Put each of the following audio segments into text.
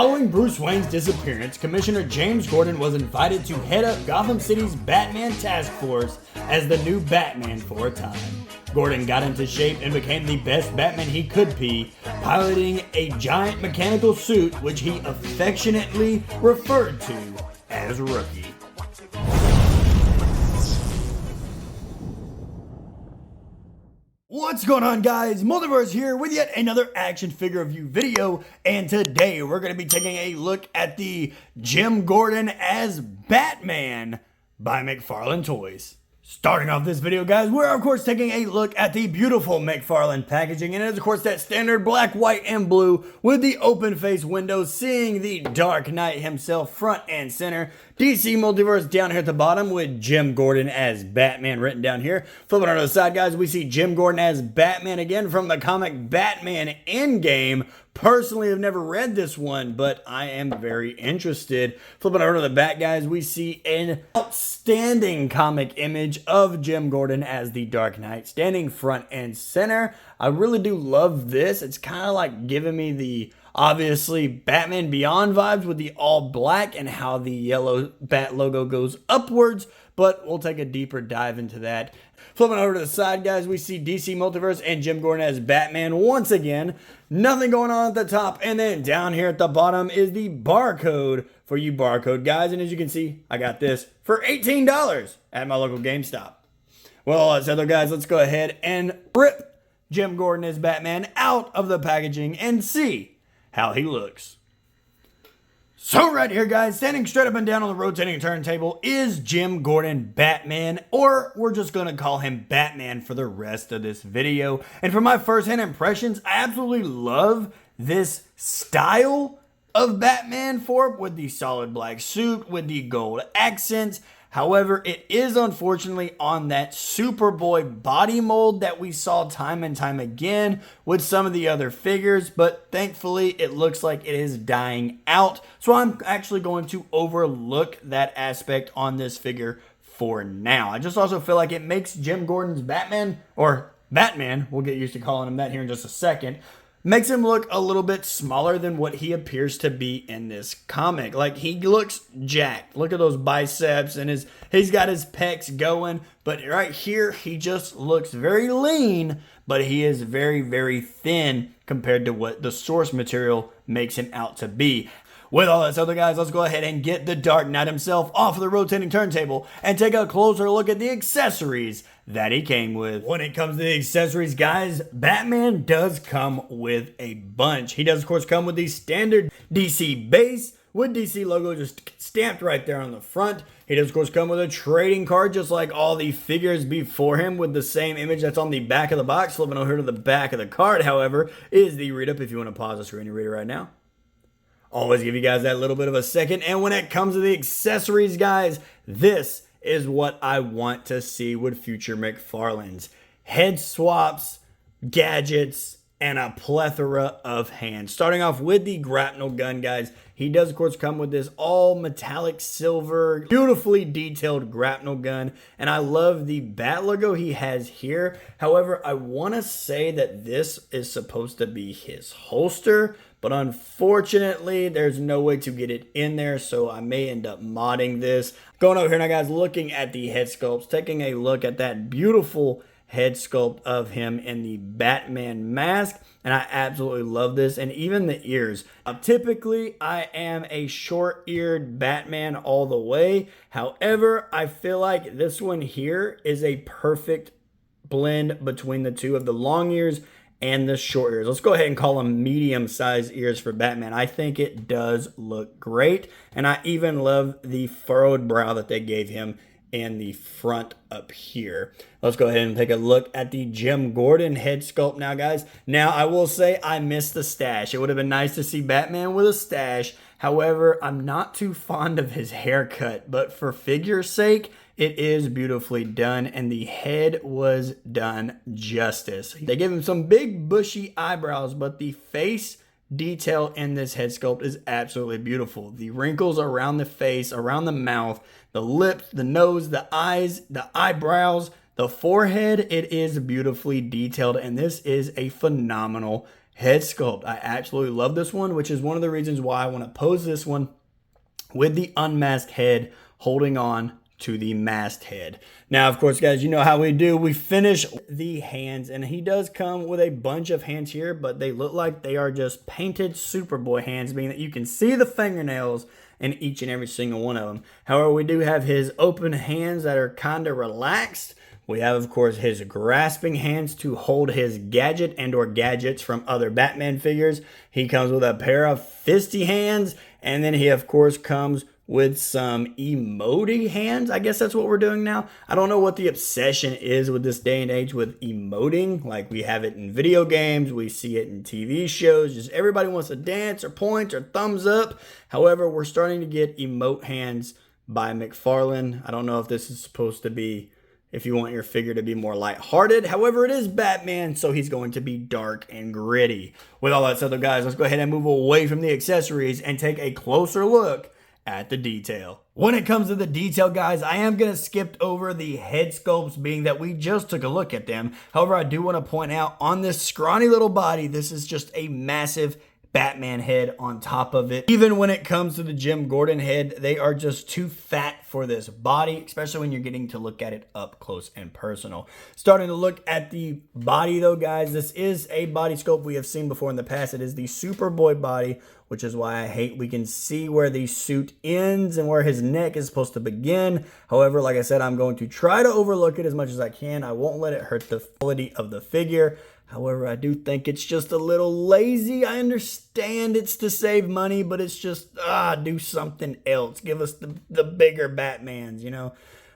Following Bruce Wayne's disappearance, Commissioner James Gordon was invited to head up Gotham City's Batman Task Force as the new Batman for a time. Gordon got into shape and became the best Batman he could be, piloting a giant mechanical suit which he affectionately referred to as Rookie. What's going on, guys? Multiverse here with yet another action figure review video, and today we're going to be taking a look at the Jim Gordon as Batman by Mcfarlane Toys. Starting off this video, guys, we're of course taking a look at the beautiful Mcfarlane packaging, and it is of course that standard black, white, and blue with the open face windows, seeing the Dark Knight himself front and center. DC Multiverse down here at the bottom with Jim Gordon as Batman written down here. Flipping on the side, guys, we see Jim Gordon as Batman again from the comic Batman Endgame. Personally, I've never read this one, but I am very interested. Flipping over to the back, guys, we see an outstanding comic image of Jim Gordon as the Dark Knight, standing front and center. I really do love this. It's kind of like giving me the, obviously, Batman Beyond vibes with the all black and how the yellow bat logo goes upwards, but we'll take a deeper dive into that. Flipping over to the side, guys, we see DC Multiverse and Jim Gordon as Batman once again. Nothing going on at the top, and then down here at the bottom is the barcode for you barcode guys, and as you can see, I got this for $18 at my local GameStop. Well, all that said though, guys, let's go ahead and rip Jim Gordon as Batman out of the packaging and see how he looks. So right here, guys, standing straight up and down on the rotating turntable is Jim Gordon Batman, or we're just going to call him Batman for the rest of this video. And for my first-hand impressions, I absolutely love this style of Batman for it, with the solid black suit, with the gold accents. However, it is unfortunately on that Superboy body mold that we saw time and time again with some of the other figures, but thankfully it looks like it is dying out. So I'm actually going to overlook that aspect on this figure for now. I just also feel like it makes Jim Gordon's Batman, or Batman, we'll get used to calling him that here in just a second, makes him look a little bit smaller than what he appears to be in this comic. Like, he looks jacked. Look at those biceps, and he's got his pecs going. But right here, he just looks very lean, but he is very, very thin compared to what the source material makes him out to be. With all that said, guys, let's go ahead and get the Dark Knight himself off of the rotating turntable and take a closer look at the accessories that he came with. When it comes to the accessories, guys, Batman does come with a bunch. He does, of course, come with the standard DC base with DC logo just stamped right there on the front. He does, of course, come with a trading card just like all the figures before him, with the same image that's on the back of the box. Flipping over to the back of the card, however, is the read-up if you want to pause the screen and read it right now. Always give you guys that little bit of a second. And when it comes to the accessories, guys, this is what I want to see with future Mcfarlanes. Head swaps, gadgets, and a plethora of hands. Starting off with the grapnel gun, guys. He does, of course, come with this all metallic silver, beautifully detailed grapnel gun. And I love the bat logo he has here. However, I want to say that this is supposed to be his holster, but unfortunately, there's no way to get it in there, so I may end up modding this. Going over here now, guys, looking at the head sculpts, taking a look at that beautiful head sculpt of him in the Batman mask, and I absolutely love this, and even the ears. Typically, I am a short-eared Batman all the way. However, I feel like this one here is a perfect blend between the two of the long ears and the short ears. Let's go ahead and call them medium-sized ears for Batman. I think it does look great, and I even love the furrowed brow that they gave him in the front up here. Let's go ahead and take a look at the Jim Gordon head sculpt now, guys. Now, I will say I missed the stash. It would have been nice to see Batman with a stash. However, I'm not too fond of his haircut, but for figure's sake, it is beautifully done, and the head was done justice. They give him some big bushy eyebrows, but the face detail in this head sculpt is absolutely beautiful. The wrinkles around the face, around the mouth, the lips, the nose, the eyes, the eyebrows, the forehead, it is beautifully detailed, and this is a phenomenal head sculpt. I absolutely love this one, which is one of the reasons why I want to pose this one with the unmasked head holding on to the masked head. Now, of course, guys, you know how we do. We finish the hands, and he does come with a bunch of hands here, but they look like they are just painted Superboy hands, meaning that you can see the fingernails in each and every single one of them. However, we do have his open hands that are kind of relaxed. We have, of course, his grasping hands to hold his gadget and or gadgets from other Batman figures. He comes with a pair of fisty hands, and then he, of course, comes with some emoji hands. I guess that's what we're doing now. I don't know what the obsession is with this day and age with emoting. Like, we have it in video games, we see it in TV shows. Just everybody wants to dance or point or thumbs up. However, we're starting to get emote hands by Mcfarlane. I don't know if this is supposed to be if you want your figure to be more lighthearted. However, it is Batman, so he's going to be dark and gritty. With all that said, though, guys, let's go ahead and move away from the accessories and take a closer look at the detail. When it comes to the detail, guys, I am going to skip over the head sculpts, being that we just took a look at them. However, I do want to point out on this scrawny little body, this is just a massive Batman head on top of it. Even when it comes to the Jim Gordon head, they are just too fat for this body, especially when you're getting to look at it up close and personal. Starting to look at the body though, guys, this is a body sculpt we have seen before in the past. It is the Superboy body, which is why I hate we can see where the suit ends and where his neck is supposed to begin. However, like I said, I'm going to try to overlook it as much as I can. I won't let it hurt the quality of the figure. However, I do think it's just a little lazy. I understand it's to save money, but it's just, do something else. Give us the bigger Batmans, you know.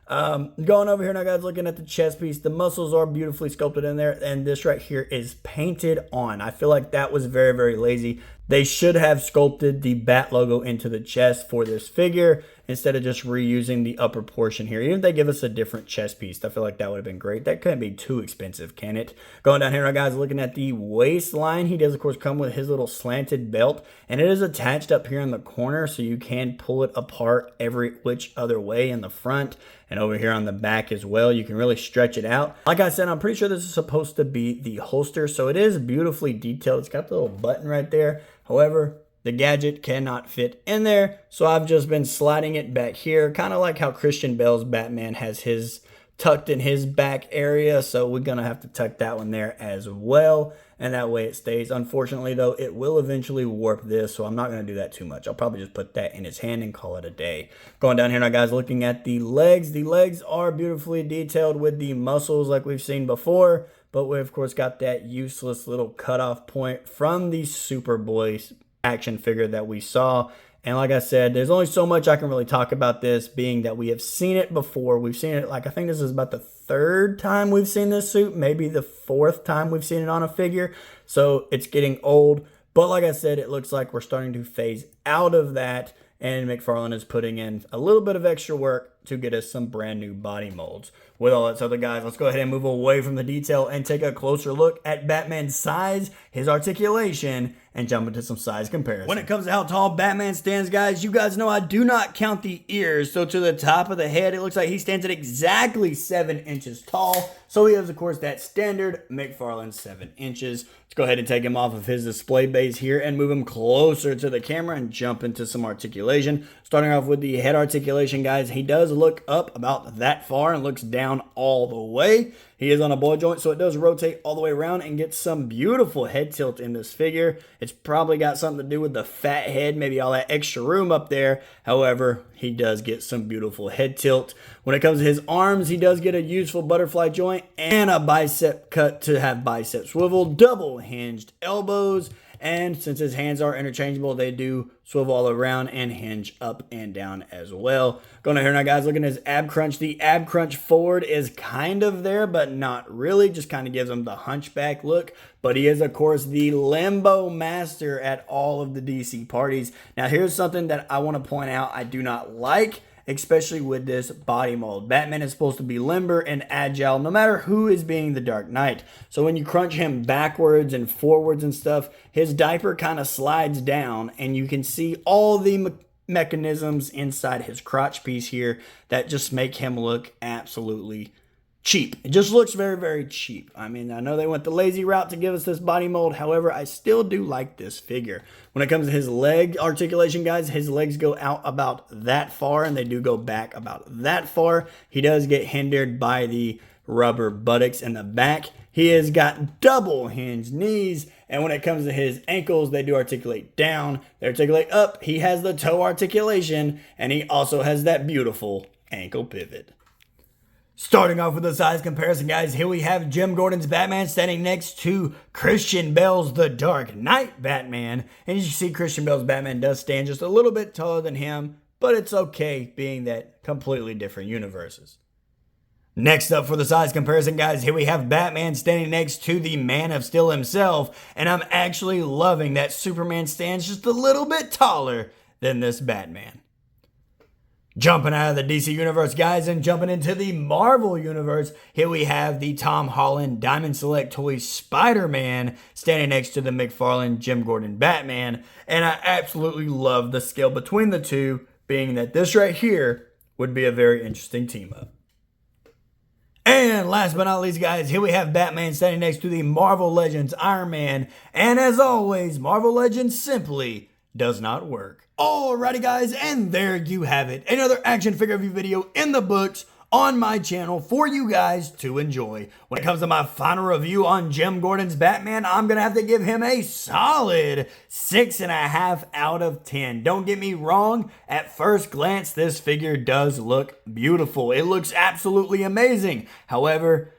Going over here now, guys, looking at the chest piece, the muscles are beautifully sculpted in there, and this right here is painted on. I feel like that was very, very lazy. They should have sculpted the Bat logo into the chest for this figure instead of just reusing the upper portion here. Even if they give us a different chest piece, I feel like that would have been great. That couldn't be too expensive, can it? Going down here now, guys, looking at the waistline, he does, of course, come with his little slanted belt, and it is attached up here in the corner, so you can pull it apart every which other way in the front and over here on the back as well. You can really stretch it out. Like I said, I'm pretty sure this is supposed to be the holster, so it is beautifully detailed. It's got the little button right there. However, the gadget cannot fit in there, so I've just been sliding it back here, kind of like how Christian Bale's Batman has his tucked in his back area, so we're going to have to tuck that one there as well, and that way it stays. Unfortunately, though, it will eventually warp this, so I'm not going to do that too much. I'll probably just put that in his hand and call it a day. Going down here now, guys, looking at the legs. The legs are beautifully detailed with the muscles like we've seen before, but we, of course, got that useless little cutoff point from the Superboy action figure that we saw. And like I said, there's only so much I can really talk about this, being that we have seen it before. We've seen it, like, I think this is about the third time we've seen this suit, maybe the fourth time we've seen it on a figure. So it's getting old. But like I said, it looks like we're starting to phase out of that, and Mcfarlane is putting in a little bit of extra work to get us some brand new body molds. With all that said, guys, let's go ahead and move away from the detail and take a closer look at Batman's size, his articulation, and jump into some size comparison. When it comes to how tall Batman stands, guys, you guys know I do not count the ears. So to the top of the head, it looks like he stands at exactly 7 inches tall. So he has, of course, that standard Mcfarlane 7 inches. Let's go ahead and take him off of his display base here and move him closer to the camera and jump into some articulation. Starting off with the head articulation, guys, he does look up about that far and looks down all the way. He is on a ball joint, so it does rotate all the way around and get some beautiful head tilt in this figure. It's probably got something to do with the fat head, maybe all that extra room up there. However, he does get some beautiful head tilt. When it comes to his arms, he does get a useful butterfly joint and a bicep cut to have bicep swivel, double hinged elbows. And since his hands are interchangeable, they do swivel all around and hinge up and down as well. Going on here now, guys, looking at his ab crunch. The ab crunch forward is kind of there, but not really. Just kind of gives him the hunchback look. But he is, of course, the limbo master at all of the DC parties. Now, here's something that I want to point out I do not like, especially with this body mold. Batman is supposed to be limber and agile no matter who is being the Dark Knight. So when you crunch him backwards and forwards and stuff, his diaper kind of slides down and you can see all the mechanisms inside his crotch piece here that just make him look absolutely cheap. It just looks very, very cheap. I mean, I know they went the lazy route to give us this body mold. However, I still do like this figure. When it comes to his leg articulation, guys, his legs go out about that far, and they do go back about that far. He does get hindered by the rubber buttocks in the back. He has got double hinged knees, and when it comes to his ankles, they do articulate down. They articulate up. He has the toe articulation, and he also has that beautiful ankle pivot. Starting off with the size comparison, guys, here we have Jim Gordon's Batman standing next to Christian Bale's The Dark Knight Batman. And as you see, Christian Bale's Batman does stand just a little bit taller than him, but it's okay being that completely different universes. Next up for the size comparison, guys, here we have Batman standing next to the Man of Steel himself. And I'm actually loving that Superman stands just a little bit taller than this Batman. Jumping out of the DC Universe, guys, and jumping into the Marvel Universe, here we have the Tom Holland Diamond Select Toys Spider-Man standing next to the Mcfarlane Jim Gordon Batman. And I absolutely love the scale between the two, being that this right here would be a very interesting team-up. And last but not least, guys, here we have Batman standing next to the Marvel Legends Iron Man. And as always, Marvel Legends simply does not work. Alrighty, guys, and there you have it. Another action figure review video in the books on my channel for you guys to enjoy. When it comes to my final review on Jim Gordon's Batman, I'm going to have to give him a solid 6.5 out of 10. Don't get me wrong, at first glance, this figure does look beautiful. It looks absolutely amazing. However,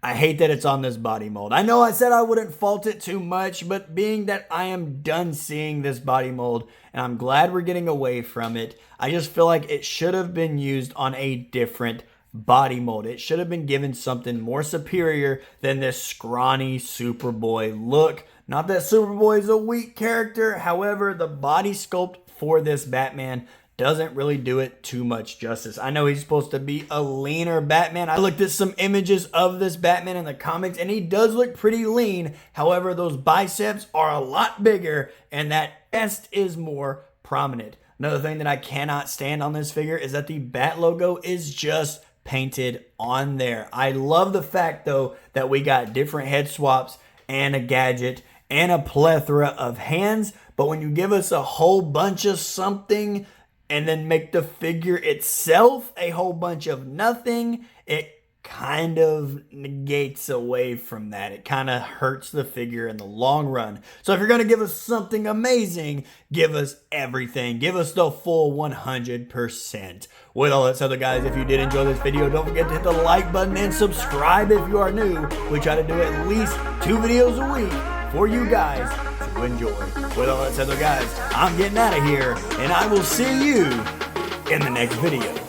I hate that it's on this body mold. I know I said I wouldn't fault it too much, but being that I am done seeing this body mold, and I'm glad we're getting away from it, I just feel like it should have been used on a different body mold. It should have been given something more superior than this scrawny Superboy look. Not that Superboy is a weak character, however, the body sculpt for this Batman doesn't really do it too much justice. I know he's supposed to be a leaner Batman. I looked at some images of this Batman in the comics, and he does look pretty lean. However, those biceps are a lot bigger, and that chest is more prominent. Another thing that I cannot stand on this figure is that the Bat logo is just painted on there. I love the fact, though, that we got different head swaps and a gadget and a plethora of hands, but when you give us a whole bunch of something and then make the figure itself a whole bunch of nothing, it kind of negates away from that. It kind of hurts the figure in the long run. So if you're going to give us something amazing, give us everything. Give us the full 100%. With all that said, guys, if you did enjoy this video, don't forget to hit the like button and subscribe if you are new. We try to do at least 2 videos a week for you guys to enjoy. With all that said, guys, I'm getting out of here, and I will see you in the next video.